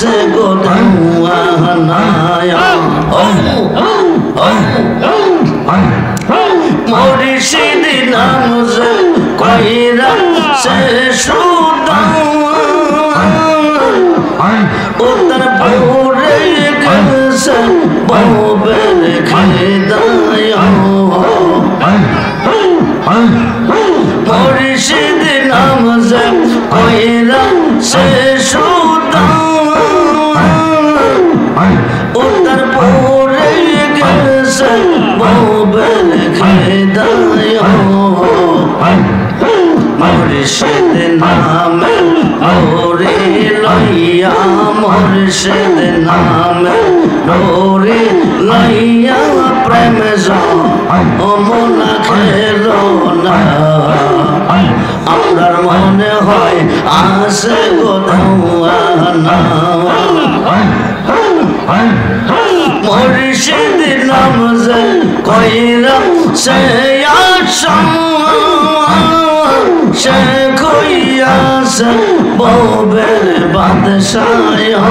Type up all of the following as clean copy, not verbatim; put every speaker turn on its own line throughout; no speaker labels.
আসে গো দেওয়ানায়া মুর্শিদ নাম যে কইরা সে উত্তর ভোরে গেছে ববের খেদায়া মুর্শিদ নাম যে কইরা সে উত্তর ভোরে গেছে ববের খেদায়া মুর্শিদ নামে ডোরে লইয়া মুর্শিদ নামে ডোরে লইয়া প্রেম ও মনা খেলো না আপনার মনে হয় আসে গো দেওয়ানা মুর্শিদ নাম যে কইরা সে আশা সে কইয়াছে ববের বাদশাহ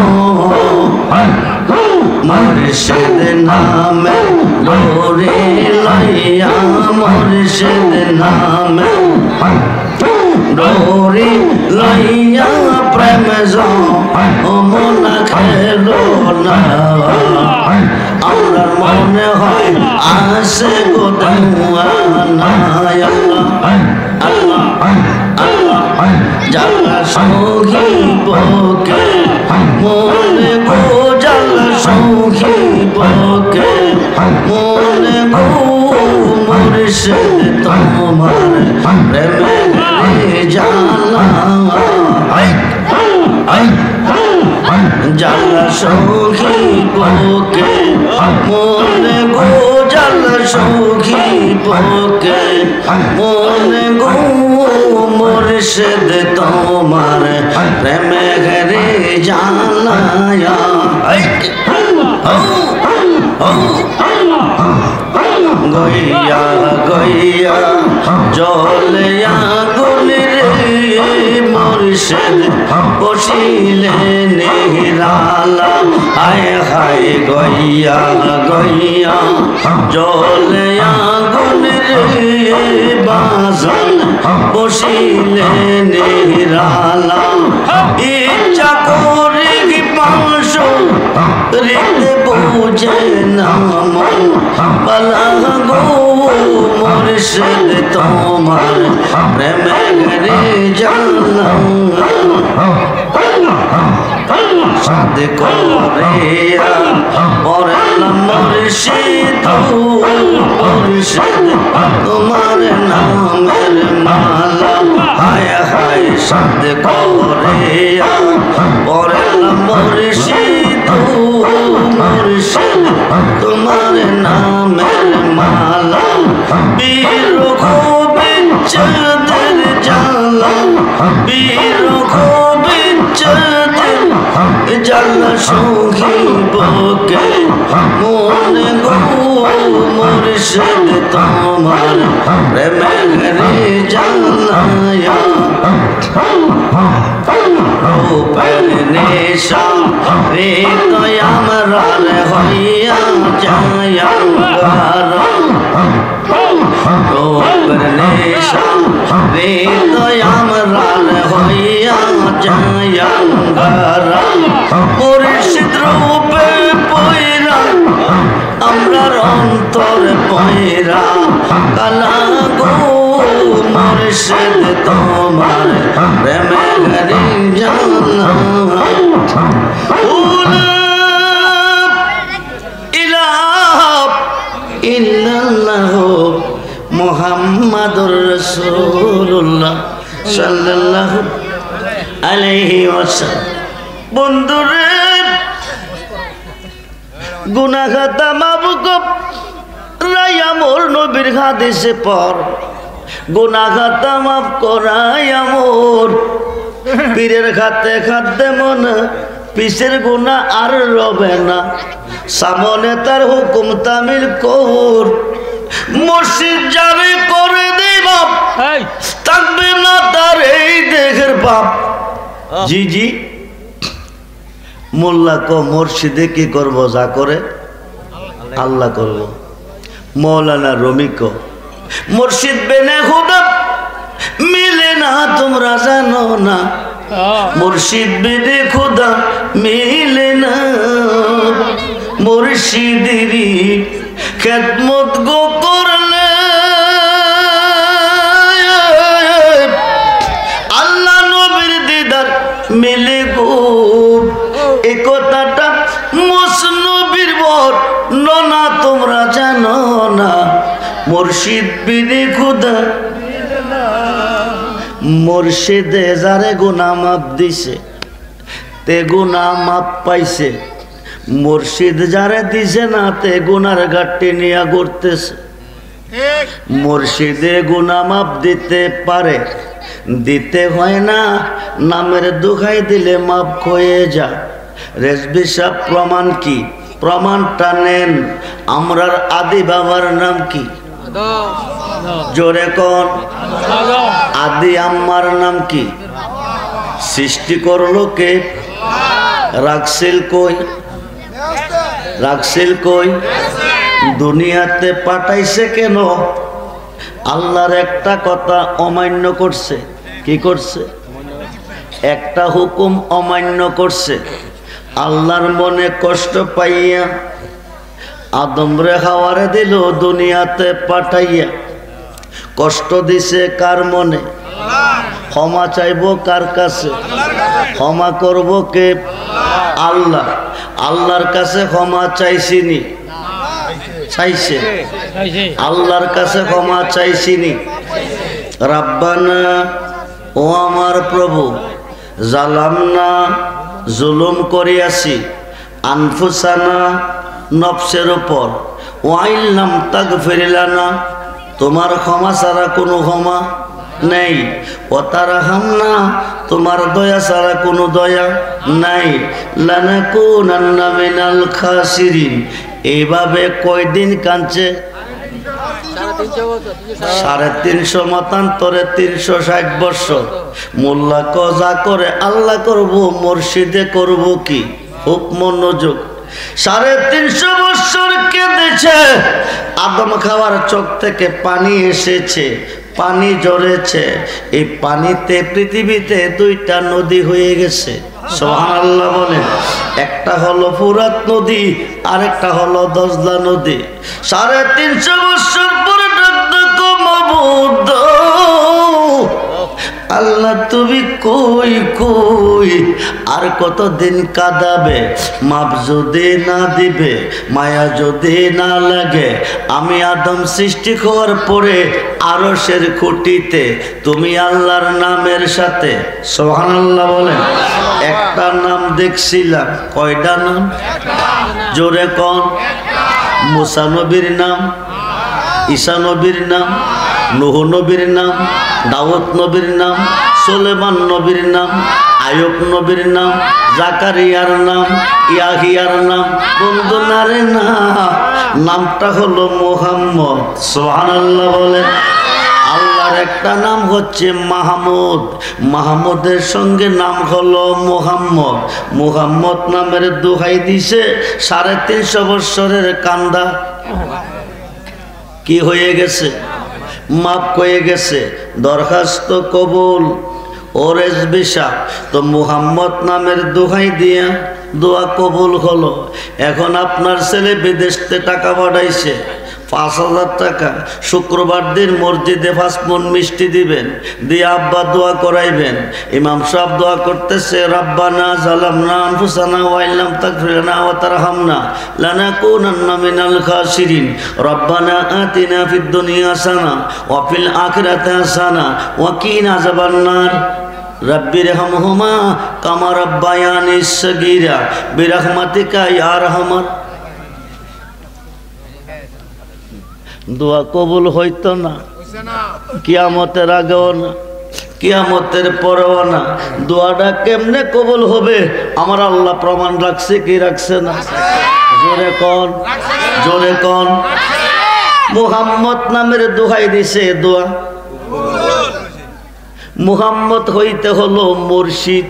মুর্শিদ নামে ডোরে লইয়া মুর্শিদ নামে ডোরে লইয়া প্রেম ও মনা খেলো না আমার মনে হয় আসে গো দেওয়ানা আল্লাহ আল্লাহ জালা সখী বকে মনে গো জালা সখী বকে মনে গো মুর্শিদ তোমার প্রেমে জালা জালা সখী বকে মনে গো জালা সখী বকে মনে গো মুর্শিদ তোমার প্রেমে ঘরে জানায়া গইয়া গইয়া জলিয়া গুলি রে মুর্শিদ বসিলে নিরালা হায় হায় গইয়া গইয়া জলিয়া গুলি রে বাজান বসিলে নিরালা ইচ্ছা করে কি পাঁচশো রিতে বুঝে নাম বলা গো মুর্শিদ তোমার প্রেমে ঘরে জানা সাদ করিয়া পড়লাম মুর্শিদ মুর্শিদ তোমার নামের মালা হায় হায় সাদ করিয়া পড়লাম মুর্শিদ মুর্শিদ তোমার নামের মালা বীর গোবিন্দের জালা বীর গোবিন্দের জালা সখী বকে মনে গো মুর্শিদ তোমার প্রেমে ঘরে জানায়া রূপের নেশা রে তো আমরা হইয়া যায়া রূপের নেশা রে তো আমরা হইয়া যায়া মুর্শিদ রূপে পয়রা আমরা অন্তর পয়রা কালা গো মুর্শিদ তোমার প্রেমে ঘরে জানা ইল্লাল্লাহ মুহাম্মাদুর রাসূলুল্লাহ সাল্লাল্লাহু আলাইহি ওয়াসাল্লাম বন্ধুরে গুনাহ খাতা মাফ করাই আমর নবীর হাদিসে পর গুনাহ খাতা মাফ করাই আমর পীরের খাতে খাতে মনে পিসের গুনাহ আর রবে না সামনে তার হুকুম তামিল কর মসজিদ জারি করে দে বাপ থাকবে না তার এই দেহের বাপ জি জি মোল্লা কো মুর্শিদে কি করব, যা করে আল্লাহ করব। মৌলানা রুমি কো মুর্শিদ বিনে খুদা মিলে না, তোমরা জানো না মুর্শিদ বিনে খুদা মিলে না। মুর্শিদেরই খেদমত গো করলে আল্লাহ নবীর দিদার মিলে গো। এই কথাটা মুসনবীর বর না, তোমরা জানো না মুর্শিদ বিনে খুদা। মুর্শিদে যারে গুনাহ মাপ দিছে তে গুনাহ মাপ পাইছে, মুর্শিদ যারে দিছে না তে গুনার ঘাটতি নিয়ে ঘুরতেছে। মুর্শিদে গুনাহ মাপ দিতে পারে, দিতে হয় না, নামের দুখাই দিলে মাপ হয়ে যা। রেজবি সাহেব প্রমাণ কি? প্রমাণটা নেন। আমরার আদি বাবার নাম কি? জোরে কোন? আদি আম্মার নাম কি? সৃষ্টি করলো কে? রাখছিল কই? রাখছিল কই? দুনিয়াতে পাঠাইছে কেন? আল্লাহর একটা কথা অমান্য করছে। কি করছে? একটা হুকুম অমান্য করছে। আল্লাহর মনে কষ্ট পাইয়া আদম রে হাওয়ারে দিল দুনিয়াতে পাঠাইয়া। কষ্ট দিছে কার মনে? ক্ষমা চাইব কার কাছে? ক্ষমা করব কে? আল্লাহ। আল্লাহর কাছে ক্ষমা চাইছিনি? চাইছে। আল্লাহর কাছে ক্ষমা চাইছিনি? রাব্বানা, ও আমার প্রভু, জালামনা, জুলুম করিয়াছি, আনফুসানা, নফসের উপর, ওয়াইল্লাম তাগফির লানা, তোমার ক্ষমা ছাড়া কোনো ক্ষমা নেই, ওয়াতারহামনা, তোমার দয়া ছাড়া কোনো দয়া নাই, লানাকুনান্না মিনাল খাসিরিন। এইভাবে কয়দিন কাঁদছে? 350 মতান্তরে 360 বছর। মোল্লা কজা করে আল্লাহ করব, মুর্শিদে করব কি? খুব মনোযোগ। 350 বছর কেঁদেছে। আদম খাওয়ার চোখ থেকে পানি এসেছে, পানি ঝরেছে। এই পানিতে পৃথিবীতে 2টা নদী হয়ে গেছে। সুবহানাল্লাহ বলেন। একটা হলো ফুরাত নদী, আরেকটা হলো দজলা নদী। 350 বছর পরে মাবুদ আল্লাহ তুমি কই কই? আর কতদিন কাঁদাবে? মাপ যদি না দিবে, মায়া যদি না লাগে, আমি আদম সৃষ্টি হওয়ার পরে আরশের খুঁটিতে তুমি আল্লাহর নামের সাথে, সুবহানাল্লাহ বলেন, একটা নাম দেখছিলাম। কয়টা নাম? জোরে কোন? মুসা নবীর নাম, ঈসা নবীর নাম, নূহ নবীর নাম, দাউদ নবীর নাম, সুলেমান নবীর নাম, আয়ুব নবীর নাম, জাকারিয়ার নাম, ইয়াহিয়ার নাম। বন্ধু নারে না, নামটা হলো মুহাম্মদ। সুবহানাল্লাহ বলেন। আল্লাহর একটা নাম হচ্ছে মাহমুদ, মাহমুদের সঙ্গে নাম হলো মুহাম্মদ। মুহাম্মদ নামের দোহাই দিছে 350 বছরের কান্দা কি হয়ে গেছে? মাপ হয়ে গেছে। দরখাস্ত কবুল। ওরেজ বিশা তো মুহাম্মদ নামের দোহাই দিয়া দোয়া কবুল হলো। এখন আপনার ছেলে বিদেশতে টাকা পাঠাইছে 5000 টাকা। শুক্রবার দিন মসজিদে 5 মণ মিষ্টি দিবেন, দিয়ে আব্বা দোয়া করাইবেন। ইমাম সাহেব দোয়া করতেছে, রাব্বানা জালামনা আনফুসানা ওয়া ইল্লাম তাগফির লানা ওয়া তারহামনা লানাকুনান্না মিনাল খাসিরিন। রাব্বানা আতিনা ফিদ দুনিয়া হাসানা ওয়া ফিল আখিরাতি হাসানা ওয়া কিনা আযাবান্নার। রাব্বিরহামহুমা কামা রাব্বায়ানি সগীরা বিরহমাতিকা ইয়া আরহামার। দোয়া কবুল হইতো না, কিয়ামতের আগেও না, কিয়ামতের পরেও না। দোয়াটা কেমনে কবুল হবে? আমার আল্লাহ প্রমাণ রাখছে কি রাখছে না? জোরে কোন? জোরে কোন? মুহাম্মদ নামের দোহাই দিছে, দোয়া মুহাম্মদ হইতে হলো মুর্শিদ।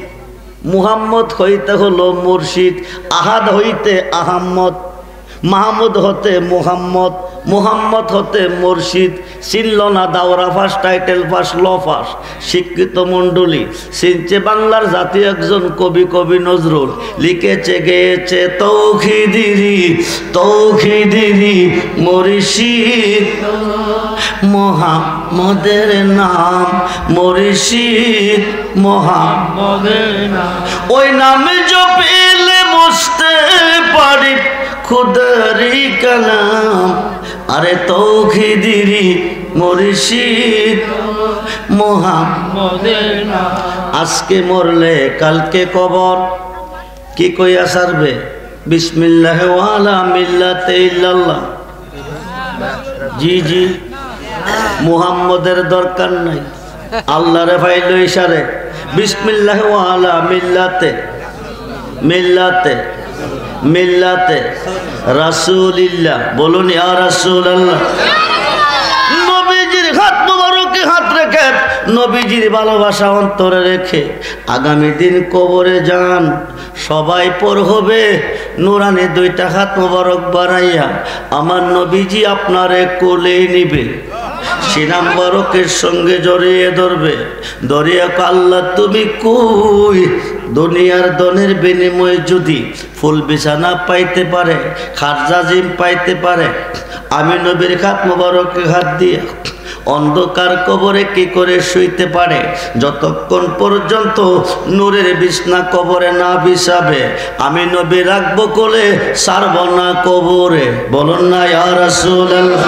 মুহাম্মদ হইতে হলো মুর্শিদ, আহাদ হইতে আহম্মদ, মাহমুদ হতে মুহাম্মদ, মুহাম্মদ হতে মুর্শিদ। চিনল না দাওরা ফাঁস, টাইটেল ফাঁস, ল ফাঁস, শিক্ষিত মণ্ডলী চিনছে বাংলার জাতীয় একজন কবি, কবি নজরুল লিখেছে গেয়েছে তৌহিদিরি তৌহিদিরি মুর্শিদ মোহাম্মদের নাম, মুর্শিদ মোহাম্মদের নাম, ওই নামে জপিলে বুঝতে পারি খুদারি কালাম। আরে তৌহিদিরি মুর্শিদ মোহাম্মদের নাম। আজকে মরলে কালকে কবর, কি কইয়া সারবে? বিসমিল্লাহ ওয়ালা মিল্লাতে ইল্লাল্লাহ। জি জি, মুহাম্মদের দরকার নাই, আল্লাহরে ফাইল ইশারে বিসমিল্লাহ ওয়ালা মিল্লাতে মিল্লাতে মিল্লাতে রাসূলিল্লাহ। বলুন ইয়া রাসূলুল্লাহ। নবীজির হাত মুবারকে হাত রেখে, নবীজির ভালোবাসা অন্তরে রেখে আগামী দিন কবরে যান। সবাই পর হবে নুরানি দুইটা হাত মুবারক বাড়াইয়া আমার নবীজি আপনারে কোলে নিবে, সিনা মুবারকের সঙ্গে জড়িয়ে ধরবে, ধরিয়া আল্লাহ তুমি কই? দুনিয়ার দনের বিনিময়ে যদি ফুল বিছানা পাইতে পারে, খারজাজিম পাইতে পারে, আমি নবীর হাত মুবারকে হাত দিয়ে অন্ধকার কবরে কি করে শুইতে পারে? যতক্ষণ পর্যন্ত নূরের বিছনা কবরে না বিছাবে আমি নবী রাখবো কোলে, ছাড়ব না কবরে। বলুন না ইয়া রাসূলুল্লাহ।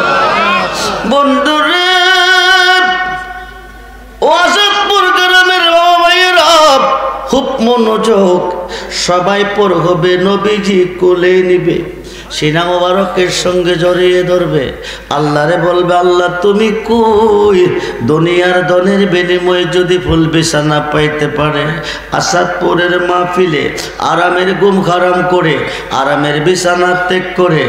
বন্ধুরে ও আসাদপুর গ্রামের ভাইরা খুব মনোযোগ, সবাই পর হবে নবীজি কোলে নিবে, সিনা মোবারকের সঙ্গে জড়িয়ে ধরবে, আল্লাহরে বলবে আল্লাহ তুমি কই? দুনিয়ার ধনের বিনিময়ে যদি ফুল বিছানা পাইতে পারে, আসাদপুরের মাহফিলে আরামের ঘুম হারাম করে, আরামের বিছানা ত্যাগ করে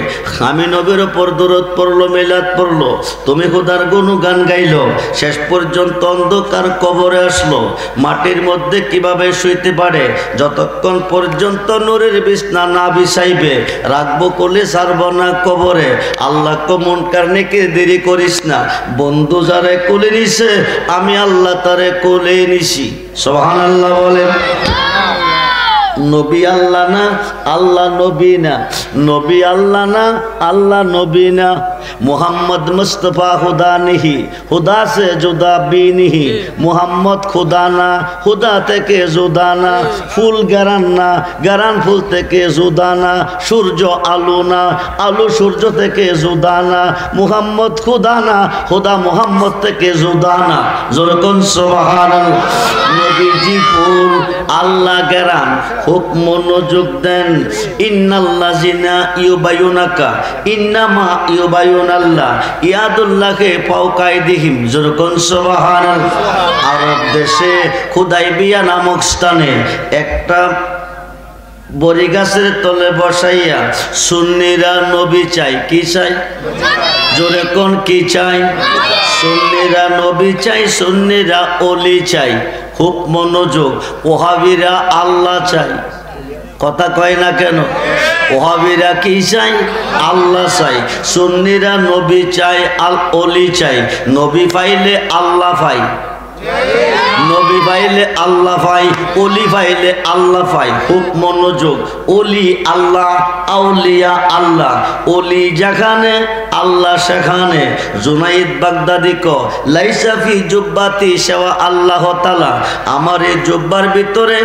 আমি নবীর ওপর দরুদ পড়লো, মিলাদ পড়লো, তুমি খোদার গুণগান গাইলো, শেষ পর্যন্ত অন্ধকার কবরে আসলো, মাটির মধ্যে কিভাবে শুইতে পারে? যতক্ষণ পর্যন্ত নূরের বিছনা না বিছাইবে রাখবো কোলে, ছাড়ব না কবরে। আল্লাহ কমন কারণে দেরি করিস না, বন্ধু যারে কোলে নিছে আমি আল্লাহ তারে কোলে নিছি। সুবহানাল্লাহ বলেন। নবী আল্লাহ না, আল্লাহ নবী না, নবী আল্লাহ না, আল্লাহ নবী না। मोहम्मद मुस्तफ़ा खुदा नहीं, खुदा से जुदा भी नहीं, मोहम्मद खुदा ना, खुदा থেকে जुदा ना, ফুল গেরান না, গেরান ফুল থেকে जुदा না, সূর্য আলো না, আলো সূর্য থেকে जुदा না, মোহাম্মদ খুদা না, খুদা মোহাম্মদ থেকে जुदा না। জোরে কোন সুবহানাল্লাহ। নবীজি ফুল, আল্লাহ গেরান, খুব মনোযোগ দেন। ইন্নাল্লাযিনা ইউবায়ুনাকা ইন্নামা ইউবায়ুনাল্লাহ ইয়াদুল্লাহি ফাওকা আইদিহিম। যখন সুবহানাল্লাহ। আরব দেশে খুদাইবিয়া নামক স্থানে একটা বড়ি গাছের তলে বসাইয়া সুন্নিরা নবী চাই, কি চাই? জোরে কোন কি চাই? সুন্নিরা নবী চাই, সুন্নিরা ওলি চাই। খুব মনোযোগ। ওহাবিরা আল্লাহ চাই, কথা কয় না কেন? ওহাবিরা কি চাই? আল্লাহ চাই। সুন্নিরা নবী চাই, আল ওলি চাই। নবী পাইলে আল্লাহ পাই, নবী পাইলে আল্লাহ পাই, ওলি পাইলে আল্লাহ পাই। খুব মনোযোগ। ওলি আল্লাহ, আউলিয়া আল্লাহ। ওলি যেখানে আল্লাহ সেখানে। জুনাইদ বাগদাদি ক লাইসা ফি জুব্বাতি সেওয়া আল্লাহ তাআলা। আমার এই জুব্বার ভিতরে